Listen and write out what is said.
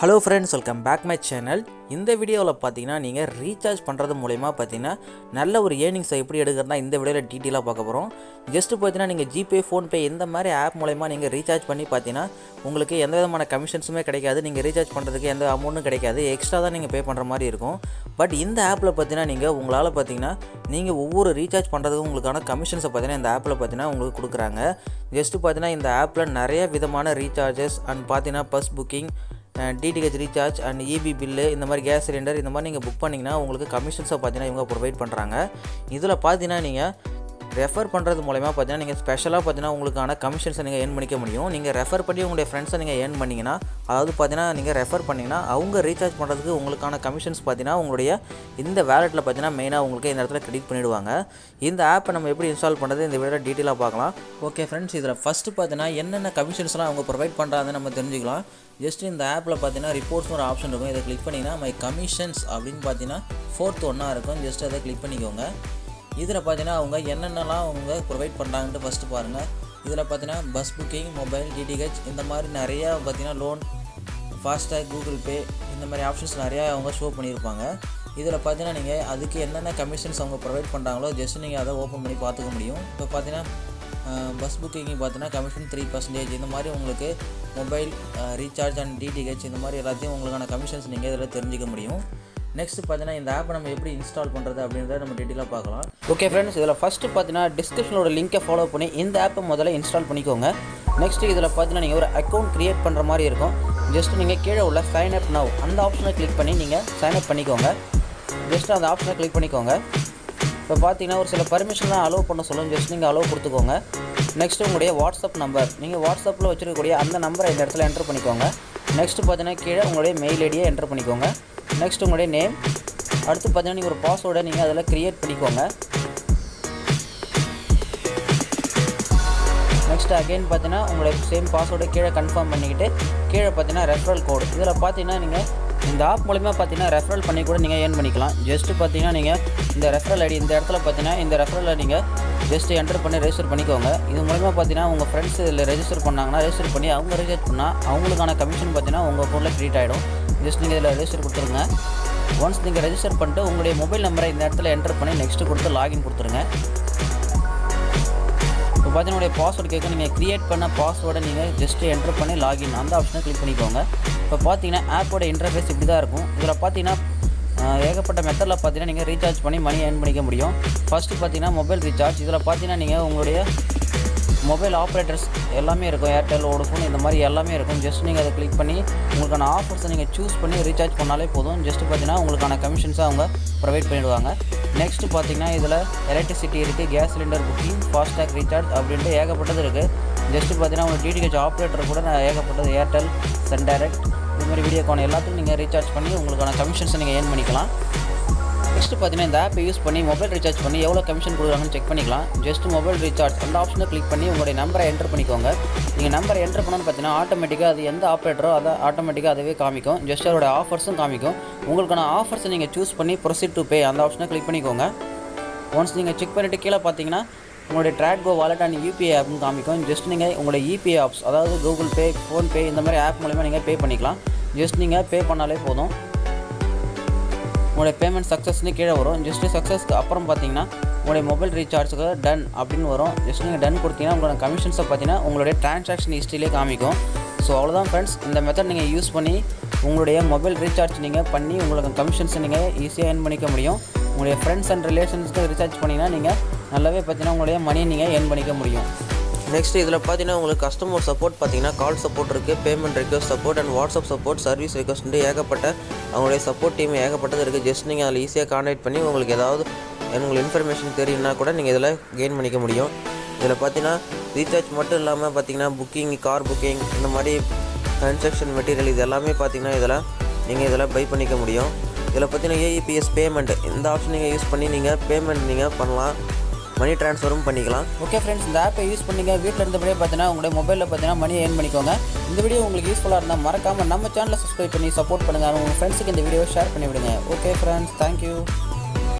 Hello friends, welcome back my channel. இந்த வீடியோவில் பார்த்தீங்கன்னா நீங்கள் ரீசார்ஜ் பண்ணுறது மூலமா பார்த்தீங்கன்னா நல்ல ஒரு ஏர்னிங்ஸை எப்படி எடுக்கிறதா இந்த வீடியோவில் டீட்டெயிலாக பார்க்க போகிறோம். ஜஸ்ட்டு பார்த்தீங்கன்னா நீங்கள் ஜிபே, ஃபோன்பே இந்த மாதிரி ஆப் மூலமா நீங்கள் ரீசார்ஜ் பண்ணி பார்த்தீங்கன்னா உங்களுக்கு எந்த விதமான கமிஷன்ஸுமே கிடைக்காது. நீங்கள் ரீசார்ஜ் பண்ணுறதுக்கு எந்த அமௌண்ட்டும் கிடைக்காது, எக்ஸ்ட்ரா தான் நீங்கள் பே பண்ணுற மாதிரி இருக்கும். பட் இந்த ஆப்பில் பார்த்தீங்கன்னா உங்களால் பார்த்தீங்கன்னா நீங்கள் ஒவ்வொரு ரீசார்ஜ் பண்ணுறதுக்கு உங்களுக்கான கமிஷன்ஸை பார்த்தீங்கன்னா இந்த ஆப்பில் பார்த்தீங்கன்னா உங்களுக்கு கொடுக்குறாங்க. ஜஸ்ட்டு பார்த்தீங்கன்னா இந்த ஆப்பில் நிறைய விதமான ரீசார்ஜஸ் அண்ட் பார்த்தீங்கன்னா bus booking, DTH recharge and EB bill, இந்த மாதிரி கேஸ் சிலிண்டர் இந்த மாதிரி நீங்கள் புக் பண்ணிங்கன்னா உங்களுக்கு கமிஷன்ஸை பார்த்தீங்கன்னா இவங்க ப்ரொவைட் பண்ணுறாங்க. இதில் பார்த்தீங்கன்னா நீங்கள் ரெஃபர் பண்ணுறது மூலமா பார்த்தீங்கன்னா நீங்கள் ஸ்பெஷலாக பார்த்தீங்கன்னா உங்களுக்கான கமிஷன்ஸை நீங்கள் ஏர்ன் பண்ணிக்க முடியும். நீங்கள் ரெஃபர் பண்ணி உங்களுடைய ஃப்ரெண்ட்ஸை நீங்கள் ஏர்ன் பண்ணிங்கன்னா, அதாவது பார்த்தீங்கன்னா நீங்கள் ரெஃபர் பண்ணிங்கன்னா அவங்க ரீசார்ஜ் பண்ணுறதுக்கு உங்களுக்கான கமிஷன்ஸ் பார்த்தீங்கன்னா உங்களுடைய இந்த வேலெட்டில் பார்த்தீங்கன்னா மெயினாக உங்களுக்கு இந்த இடத்துல கிரெடிட் பண்ணிவிடுவாங்க. இந்த ஆப்பை நம்ம எப்படி இன்ஸ்டால் பண்ணுறது இந்த வீடியோவில் டீட்டெயிலாக பார்க்கலாம். ஓகே ஃப்ரெண்ட்ஸ், இதில் ஃபஸ்ட்டு பார்த்தீங்கன்னா என்னென்ன கமிஷன்ஸ்லாம் அவங்க ப்ரொவைட் பண்ணுறாங்கன்னு நம்ம தெரிஞ்சுக்கலாம். ஜஸ்ட் இந்த ஆப்பில் பார்த்தீங்கன்னா ரிப்போர்ட்ஸ்னு ஒரு ஆப்ஷன் இருக்கும். இதை கிளிக் பண்ணிங்கன்னா மை கமிஷன்ஸ் அப்படின்னு பார்த்தீங்கன்னா 4th ஒன்னாக இருக்கும். ஜஸ்ட் அதை கிளிக் பண்ணிக்கோங்க. இதில் பார்த்தீங்கன்னா அவங்க என்னென்னலாம் அவங்க ப்ரொவைட் பண்ணுறாங்கன்ட்டு ஃபஸ்ட்டு பாருங்கள். இதில் பார்த்தீங்கன்னா பஸ் புக்கிங், மொபைல், டிடிஹெச் இந்த மாதிரி நிறையா பார்த்தீங்கன்னா லோன், ஃபாஸ்டாக், கூகுள் பே இந்த மாதிரி ஆப்ஷன்ஸ் நிறையா அவங்க ஷோ பண்ணியிருப்பாங்க. இதில் பார்த்தீங்கன்னா நீங்கள் அதுக்கு என்னென்ன கமிஷன்ஸ் அவங்க ப்ரொவைட் பண்ணுறாங்களோ ஜஸ்ட் நீங்கள் அதை ஓப்பன் பண்ணி பார்த்துக்க முடியும். இப்போ பார்த்தீங்கன்னா பஸ் புக்கிங் பார்த்தீங்கன்னா கமிஷன் 3% இந்த மாதிரி உங்களுக்கு மொபைல் ரீசார்ஜ் அண்ட் டிடிஹெச் இந்த மாதிரி எல்லாத்தையும் உங்களுக்கான கமிஷன்ஸ் நீங்கள் இதில் தெரிஞ்சிக்க முடியும். நெக்ஸ்ட் பார்த்தீங்கன்னா இந்த ஆப்பை நம்ம எப்படி இன்ஸ்டால் பண்ணுறது அப்படின்றத நம்ம டீட்டெயிலாக பார்க்கலாம். ஓகே ஃப்ரெண்ட்ஸ், இதில் ஃபஸ்ட்டு பார்த்தீங்கன்னா டிஸ்கிரிப்ஷனோட லிங்கை ஃபாலோ பண்ணி இந்த ஆப்பை முதல்ல இன்ஸ்டால் பண்ணிக்கோங்க. நெக்ஸ்ட் இதில் பார்த்தீங்கன்னா நீங்கள் ஒரு அக்கௌண்ட் க்ரியேட் பண்ணுற மாதிரி இருக்கும். ஜஸ்ட் நீங்கள் கீழே உள்ள சைன் அப் நவ் அந்த ஆப்ஷனை கிளிக் பண்ணி நீங்கள் சைன் அப் பண்ணிக்கோங்க. ஜஸ்ட் அந்த ஆப்ஷனை கிளிக் பண்ணிக்கோங்க. இப்போ பார்த்தீங்கன்னா ஒரு சில பர்மிஷன்லாம் அலோவ் பண்ண சொல்லுங்கள். ஜஸ்ட் நீங்கள் அலோவ் கொடுத்துக்கோங்க. நெக்ஸ்ட்டு உங்களுடைய வாட்ஸ்அப் நம்பர், நீங்கள் வாட்ஸ்அப்பில் வச்சுருக்கக்கூடிய அந்த நம்பரை இந்த இடத்துல என்ட்ரு பண்ணிக்கோங்க. நெக்ஸ்ட்டு பார்த்தீங்கன்னா கீழே உங்களுடைய மெயில் ஐடியை என்ட்ரு பண்ணிக்கோங்க. நெக்ஸ்ட் உங்களுடைய நேம், அடுத்து பார்த்தீங்கன்னா நீங்கள் ஒரு பாஸ்வேர்டை நீங்கள் அதில் க்ரியேட் பண்ணிக்கோங்க. நெக்ஸ்ட் அகைன் பார்த்தீங்கன்னா உங்களுடைய சேம் பாஸ்வேர்டை கீழே கன்ஃபார்ம் பண்ணிக்கிட்டு கீழே பார்த்தீங்கன்னா ரெஃபரல் கோடு, இதில் பார்த்தீங்கன்னா நீங்கள் இந்த ஆப் மூலிமா பார்த்தீங்கன்னா ரெஃபரல் பண்ணி கூட நீங்கள் ஏர்ன் பண்ணிக்கலாம். ஜஸ்ட்டு பார்த்தீங்கன்னா நீங்கள் இந்த ரெஃபரல் ஐடி இந்த இடத்துல பார்த்தீங்கன்னா இந்த ரெஃபரலை நீங்கள் ஜஸ்ட்டு என்டர் பண்ணி ரெஜிஸ்டர் பண்ணிக்கோங்க. இது மூலிமா பார்த்தீங்கன்னா உங்கள் ஃப்ரெண்ட்ஸ் இதில் ரெஜிஸ்டர் பண்ணாங்கன்னா ரெஜிஸ்டர் பண்ணி அவங்க ரீசார்ஜ் பண்ணால் அவங்களுக்கான கமிஷன் பார்த்தீங்கன்னா உங்கள் அக்கௌண்ட்டில் க்ரியேட் ஆகிடும். ஜஸ்ட் நீங்கள் இதில் ரெஜிஸ்டர் கொடுத்துருங்க. ஒன்ஸ் நீங்கள் ரெஜிஸ்டர் பண்ணிட்டு உங்களுடைய மொபைல் நம்பரை இந்த இடத்துல என்டர் பண்ணி நெக்ஸ்ட்டு கொடுத்து லாகின் கொடுத்துருங்க. இப்போ பார்த்தீங்கன்னா பாஸ்வேர்டு கேட்க நீங்கள் க்ரியேட் பண்ண பாஸ்வேர்டை நீங்கள் ஜஸ்ட்டு என்டர் பண்ணி லாகின் அந்த ஆப்ஷனை கிளிக் பண்ணிக்கோங்க. இப்போ பார்த்தீங்கன்னா ஆப்போட இன்டர்ஃபேஸ் இப்படி தான் இருக்கும். இதில் பார்த்தீங்கன்னா ஏகப்பட்ட மெத்தடில் பார்த்தீங்கன்னா நீங்கள் ரீசார்ஜ் பண்ணி மணி ஏர்ன் பண்ணிக்க முடியும். ஃபஸ்ட்டு பார்த்தீங்கன்னா மொபைல் ரீசார்ஜ், இதில் பார்த்தீங்கன்னா நீங்கள் உங்களுடைய மொபைல் ஆப்ரேட்டர்ஸ் எல்லாமே இருக்கும். ஏர்டெல், வோடஃபோன் இந்த மாதிரி எல்லாமே இருக்கும். ஜஸ்ட் நீங்கள் அதை கிளிக் பண்ணி உங்களுக்கான ஆஃபர்ஸை நீங்கள் சூஸ் பண்ணி ரீசார்ஜ் பண்ணாலே போதும். ஜஸ்ட்டு பார்த்தீங்கன்னா உங்களுக்கான கமிஷன்ஸை அவங்க ப்ரொவைட் பண்ணிவிடுவாங்க. நெக்ஸ்ட்டு பார்த்தீங்கன்னா இதில் எலக்ட்ரிசிட்டி இருக்குது, gas cylinder booking, FASTag recharge அப்படின்ட்டு ஏகப்பட்டது இருக்குது. ஜஸ்ட்டு பார்த்தீங்கன்னா உங்களுக்கு டிடிஹெச் ஆப்ரேட்டர் கூட ஏகப்பட்டது, ஏர்டெல், சன் டைரக்ட் இது மாதிரி வீடியோக்கான எல்லாத்துக்கும் நீங்கள் ரீசார்ஜ் பண்ணி உங்களுக்கான கமிஷன்ஸை நீங்கள் ஏர்ன் பண்ணிக்கலாம். நெக்ஸ்ட்டு பார்த்தீங்கன்னா இந்த ஆப்பை யூஸ் பண்ணி மொபைல் ரீசார்ஜ் பண்ணி எவ்வளோ கமிஷன் கொடுக்குறாங்கன்னு செக் பண்ணிக்கலாம். ஜஸ்ட் மொபைல் ரீசார்ஜ் அந்த ஆப்ஷனை கிளிக் பண்ணி உங்களுடைய நம்பரை என்டர் பண்ணிக்கோங்க. நீங்கள் நம்பரை என்டர் பண்ணணும்னு பார்த்தீங்கன்னா ஆட்டோமேட்டிக்காக அது எந்த ஆப்ரேட்டரோ அதை ஆட்டோமேட்டிக்காக அதுவே காமிக்கும். ஜஸ்ட் அதோட ஆஃபர்ஸும் காமிக்கும். உங்களுக்கான ஆஃபர்ஸை நீங்கள் சூஸ் பண்ணி ப்ரொசீட் டு பே அந்த ஆப்ஷனை கிளிக் பண்ணிக்கோங்க. ஒன்ஸ் நீங்கள் செக் பண்ணிவிட்டு கீழே பார்த்தீங்கன்னா உங்களுடைய tradgo வாலெட் அண்ட் யூபிஐ ஆப்னு காமிக்கும். ஜஸ்ட் நீங்கள் உங்களுடைய யூபிஐ ஆப்ஸ், அதாவது கூகுள் பே, ஃபோன்பே இந்த மாதிரி ஆப் மூலிமா நீங்கள் பே பண்ணிக்கலாம். ஜஸ்ட் நீங்கள் பே பண்ணாலே போதும். உங்களுடைய பேமெண்ட் சக்ஸஸ்னு கீழே வரும். ஜஸ்ட்டு சக்ஸஸ்க்கு அப்புறம் பார்த்தீங்கன்னா உங்களுடைய மொபைல் ரீசார்ஜுக்கு டன் அப்படின்னு வரும். ஜஸ்ட் நீங்கள் டன் கொடுத்தீங்கன்னா உங்களோட கமிஷன்ஸை பார்த்தீங்கன்னா உங்களுடைய ட்ரான்சாக்ஷன் ஹிஸ்ட்ரியிலே காமிக்கும். ஸோ அவ்வளோதான் ஃப்ரெண்ட்ஸ், இந்த மெத்தட் நீங்கள் யூஸ் பண்ணி உங்களுடைய மொபைல் ரீசார்ஜ் நீங்கள் பண்ணி உங்களுக்கு கமிஷன்ஸை நீங்கள் ஈஸியாக ஏர்ன் பண்ணிக்க முடியும். உங்களுடைய ஃப்ரெண்ட்ஸ் அண்ட் ரிலேஷன்ஸ்க்கு ரீசார்ஜ் பண்ணிங்கன்னா நீங்கள் நல்லாவே பார்த்தீங்கன்னா உங்களுடைய மணியை நீங்கள் ஏர்ன் பண்ணிக்க முடியும். நெக்ஸ்ட் இதில் பார்த்தீங்கன்னா உங்களுக்கு கஸ்டமர் சப்போர்ட் பார்த்தீங்கன்னா கால் சப்போர்ட் இருக்குது, payment request support and WhatsApp support, service request ஏகப்பட்ட அவங்களுடைய சப்போர்ட் டீம் ஏகப்பட்டது இருக்குது. ஜஸ்ட் நீங்கள் அதில் ஈஸியாக கான்டாக்ட் பண்ணி உங்களுக்கு ஏதாவது உங்களுக்கு இன்ஃபர்மேஷன் தெரியும்னா கூட நீங்கள் இதில் கெயின் பண்ணிக்க முடியும். இதில் பார்த்தீங்கன்னா ரீசார்ஜ் மட்டும் இல்லாமல் பார்த்தீங்கன்னா புக்கிங், கார் புக்கிங் இந்த மாதிரி கன்ஸ்ட்ரக்ஷன் மெட்டீரியல் இது எல்லாமே பார்த்தீங்கன்னா இதில் பை பண்ணிக்க முடியும். இதில் பார்த்தீங்கன்னா ஏஇபிஎஸ் பேமெண்ட் இந்த ஆப்ஷன் நீங்கள் யூஸ் பண்ணி நீங்கள் பேமெண்ட் நீங்கள் பண்ணலாம், மணி ட்ரான்ஸ்ஃபரும் பண்ணிக்கலாம். ஓகே ஃப்ரெண்ட்ஸ், இந்த ஆப்பை யூஸ் பண்ணிங்க வீட்டில் இருந்தபடியே பார்த்தீங்கன்னா உங்களுடைய மொபைலில் பார்த்தீங்கன்னா மணி ஏர்ன் பண்ணிக்கோங்க. இந்த வீடியோ உங்களுக்கு யூஸ்ஃபுல்லாக இருந்தால் மறக்காமல் நம்ம சேனலை சப்ஸ்கிரைப் பண்ணி சப்போர்ட் பண்ணுங்கள். உங்கள் ஃப்ரெண்ட்ஸுக்கு இந்த வீடியோவை ஷேர் பண்ணிவிடுங்க. Okay friends, thank you.